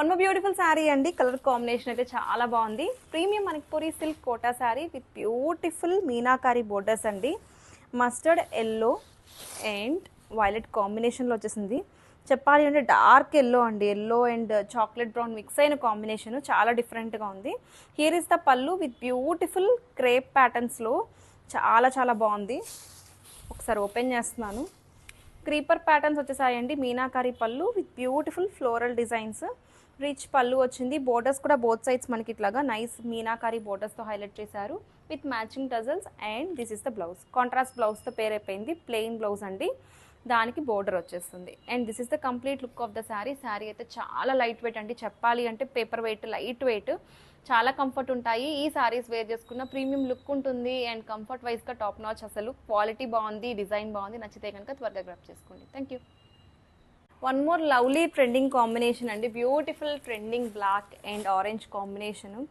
One more beautiful sari అండి. Colour combination అయితే చాలా బాగుంది. Premium Manipuri silk Kota sari with beautiful meenakari borders అండి. మస్టర్డ్ ఎల్లో అండ్ వైలెట్ కాంబినేషన్లో వచ్చేసింది. చెప్పాలి అంటే డార్క్ ఎల్లో అండి. Yellow and chocolate brown mix అయిన కాంబినేషన్ చాలా డిఫరెంట్గా ఉంది. Here is the pallu with beautiful crepe ప్యాటర్న్స్లో చాలా చాలా బాగుంది. ఒకసారి ఓపెన్ చేస్తున్నాను. క్రీపర్ ప్యాటర్న్స్ వచ్చేసాయండి. మీనాకారి పళ్ళు with beautiful floral designs. Rich పళ్ళు వచ్చింది. బోర్డర్స్ కూడా బోత్ సైడ్స్ మనకి ఇట్లాగా నైస్ మీనాకారి బోర్డర్స్తో హైలైట్ చేశారు with matching tassels. And this is the blouse. Contrast బ్లౌజ్తో పేర్ అయిపోయింది. ప్లెయిన్ బ్లౌజ్ అండి, దానికి బోర్డర్ వచ్చేస్తుంది. And this is the complete look of the sari. Sari అయితే చాలా లైట్ వెయిట్ అండి. చెప్పాలి అంటే పేపర్ వెయిట్, లైట్ వెయిట్, చాలా కంఫర్ట్ ఉంటాయి. ఈ శారీస్ వేర్ చేసుకున్న ప్రీమియం లుక్ ఉంటుంది. అండ్ కంఫర్ట్ వైజ్గా టాప్ నాచ్. అసలు క్వాలిటీ బాగుంది, డిజైన్ బాగుంది. నచ్చితే కనుక త్వరగా గ్రాప్ చేసుకోండి. Thank you. One more lovely trending combination అండి. Beautiful trending black and orange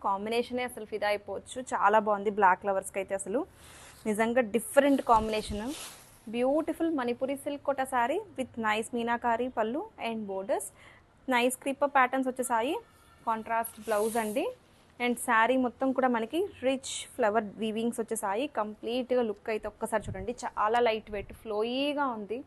కాంబినేషనే అసలు ఫిదా అయిపోవచ్చు. చాలా బాగుంది. బ్లాక్ లవర్స్కి అయితే అసలు నిజంగా different combination. Beautiful Manipuri silk Kota sari with nice meenakari పళ్ళు and borders. Nice creeper patterns వచ్చేసాయి. కాంట్రాస్ట్ బ్లౌజ్ అండి. అండ్ శారీ మొత్తం కూడా మనకి రిచ్ ఫ్లవర్ వీవింగ్స్ వచ్చేసాయి. కంప్లీట్గా లుక్ అయితే ఒక్కసారి చూడండి. చాలా లైట్ వెయిట్, ఫ్లోయీగా ఉంది.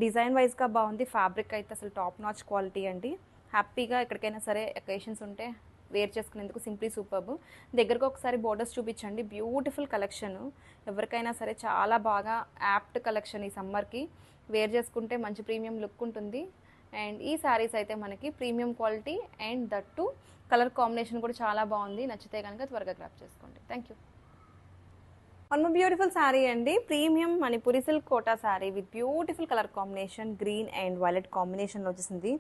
డిజైన్ వైజ్గా బాగుంది. ఫ్యాబ్రిక్ అయితే అసలు టాప్ నాచ్ క్వాలిటీ అండి. హ్యాపీగా ఎక్కడికైనా సరే అకేషన్స్ ఉంటే వేర్ చేసుకునేందుకు సింప్లీ సూపర్బ్. దగ్గరకు ఒకసారి బోర్డర్స్ చూపించండి. Beautiful collection. ఎవరికైనా సరే చాలా బాగా యాప్ట్ కలెక్షన్. ఈ సమ్మర్కి వేర్ చేసుకుంటే మంచి ప్రీమియం లుక్ ఉంటుంది. అండ్ ఈ శారీస్ అయితే మనకి premium quality and that colour combination కూడా చాలా బాగుంది. నచ్చితే కనుక త్వరగా గ్రాప్ చేసుకోండి. Thank you. One more beautiful sari అండి. Premium Manipuri silk Kota sari with beautiful colour combination. Green and violet కాంబినేషన్లో వచ్చేసింది.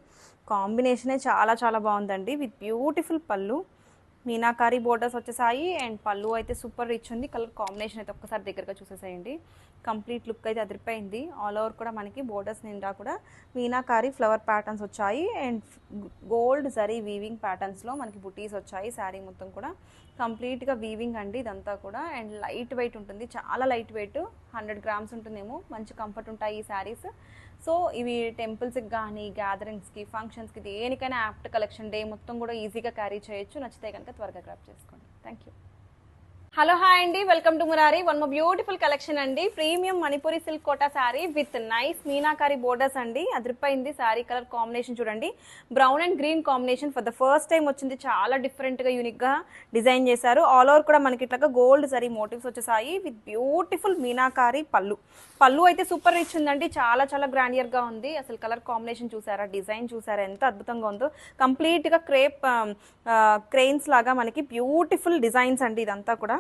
కాంబినేషనే చాలా చాలా బాగుందండి. విత్ బ్యూటిఫుల్ పళ్ళు, మీనాకారి బోర్డర్స్ వచ్చేసాయి. అండ్ పళ్ళు అయితే సూపర్ రిచ్ ఉంది. కలర్ కాంబినేషన్ అయితే ఒక్కసారి దగ్గరగా చూసేసేయండి. కంప్లీట్ లుక్ అయితే అదిరిపోయింది. ఆల్ ఓవర్ కూడా మనకి బోర్డర్స్ నిండా కూడా మీనాకారి ఫ్లవర్ ప్యాటర్న్స్ వచ్చాయి. అండ్ గోల్డ్ జరీ వీవింగ్ ప్యాటర్న్స్లో మనకి బుటీస్ వచ్చాయి. శారీ మొత్తం కూడా కంప్లీట్గా వీవింగ్ అండి ఇదంతా కూడా. అండ్ లైట్ వెయిట్ ఉంటుంది. చాలా లైట్ వెయిట్, 100 grams ఉంటుందేమో. మంచి కంఫర్ట్ ఉంటాయి ఈ శారీస్. సో ఇవి టెంపుల్స్కి కానీ, గ్యాదరింగ్స్కి, ఫంక్షన్స్కి, దేనికైనా యాప్ట్ కలెక్షన్. డే మొత్తం కూడా ఈజీగా క్యారీ చేయొచ్చు. నచ్చితే కనుక త్వరగా గ్రాప్ చేసుకోండి. Thank you. హలో హాయ్ అండి, welcome to Murari. One more beautiful collection అండి. Premium Manipuri silk Kota sari with nice meenakari borders అండి. అదిరిపోయింది. శారీ కలర్ కాంబినేషన్ చూడండి. Brown and green combination for the first time వచ్చింది. చాలా డిఫరెంట్గా యూనిక్గా డిజైన్ చేశారు. ఆల్ ఓవర్ కూడా మనకి ఇట్లాగా గోల్డ్ జరీ మోటివ్స్ వచ్చేసాయి విత్ బ్యూటిఫుల్ మీనాకారి పళ్ళు అయితే సూపర్ రిచ్ ఉందండి. చాలా చాలా గ్రాండియర్గా ఉంది. అసలు కలర్ కాంబినేషన్ చూసారా, డిజైన్ చూసారా ఎంత అద్భుతంగా ఉందో. కంప్లీట్గా క్రెయిన్స్ లాగా మనకి బ్యూటిఫుల్ డిజైన్స్ అండి. ఇదంతా కూడా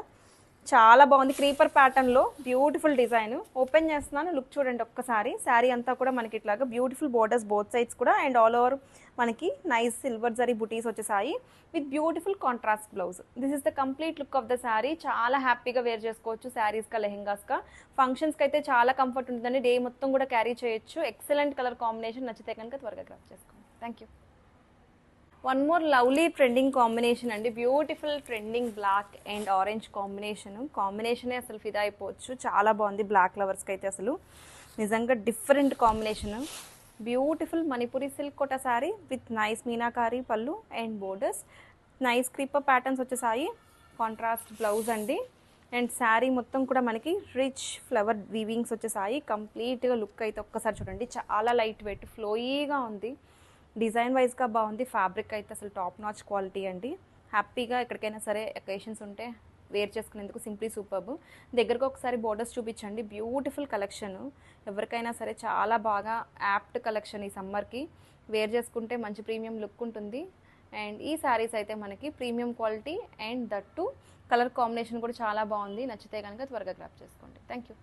చాలా బాగుంది. క్రీపర్ ప్యాటర్న్లో బ్యూటిఫుల్ డిజైన్. ఓపెన్ చేస్తున్నాను, లుక్ చూడండి ఒక్కసారి. శారీ అంతా కూడా మనకి ఇట్లాగా బ్యూటిఫుల్ బోర్డర్స్ బోత్ సైడ్స్ కూడా. అండ్ ఆల్ ఓవర్ మనకి నైస్ సిల్వర్ జరీ బుటీస్ వచ్చేసాయి with beautiful contrast blouse. This is the complete look of the sari. చాలా హ్యాపీగా వేర్ చేసుకోవచ్చు. శారీస్కా, లెహెంగాస్కా, ఫంక్షన్స్కి అయితే చాలా కంఫర్ట్ ఉంటుందండి. డే మొత్తం కూడా క్యారీ చేయొచ్చు. Excellent colour combination. నచ్చితే కనుక త్వరగా గ్రాప్ చేసుకోండి. Thank you. One more lovely trending combination అండి. Beautiful trending black and orange కాంబినేషనే అసలు ఫిదా అయిపోవచ్చు. చాలా బాగుంది. బ్లాక్ లవర్స్కి అయితే అసలు నిజంగా different combination. Beautiful Manipuri silk Kota sari with nice meenakari పళ్ళు and borders. Nice creeper patterns వచ్చేసాయి. కాంట్రాస్ట్ బ్లౌజ్ అండి. అండ్ శారీ మొత్తం కూడా మనకి రిచ్ ఫ్లవర్ వీవింగ్స్ వచ్చేసాయి. కంప్లీట్గా లుక్ అయితే ఒక్కసారి చూడండి. చాలా లైట్ వెయిట్, ఫ్లోయీగా ఉంది. డిజైన్ వైజ్గా బాగుంది. ఫ్యాబ్రిక్ అయితే అసలు టాప్ నాచ్ క్వాలిటీ అండి. హ్యాపీగా ఎక్కడికైనా సరే అకేషన్స్ ఉంటే వేర్ చేసుకునేందుకు సింప్లీ సూపర్బ్. దగ్గరకు ఒకసారి బోర్డర్స్ చూపించండి. Beautiful collection. ఎవరికైనా సరే చాలా బాగా యాప్ట్ కలెక్షన్. ఈ సమ్మర్కి వేర్ చేసుకుంటే మంచి ప్రీమియం లుక్ ఉంటుంది. అండ్ ఈ శారీస్ అయితే మనకి premium quality and that colour combination కూడా చాలా బాగుంది. నచ్చితే కనుక త్వరగా గ్రాప్ చేసుకోండి. Thank you.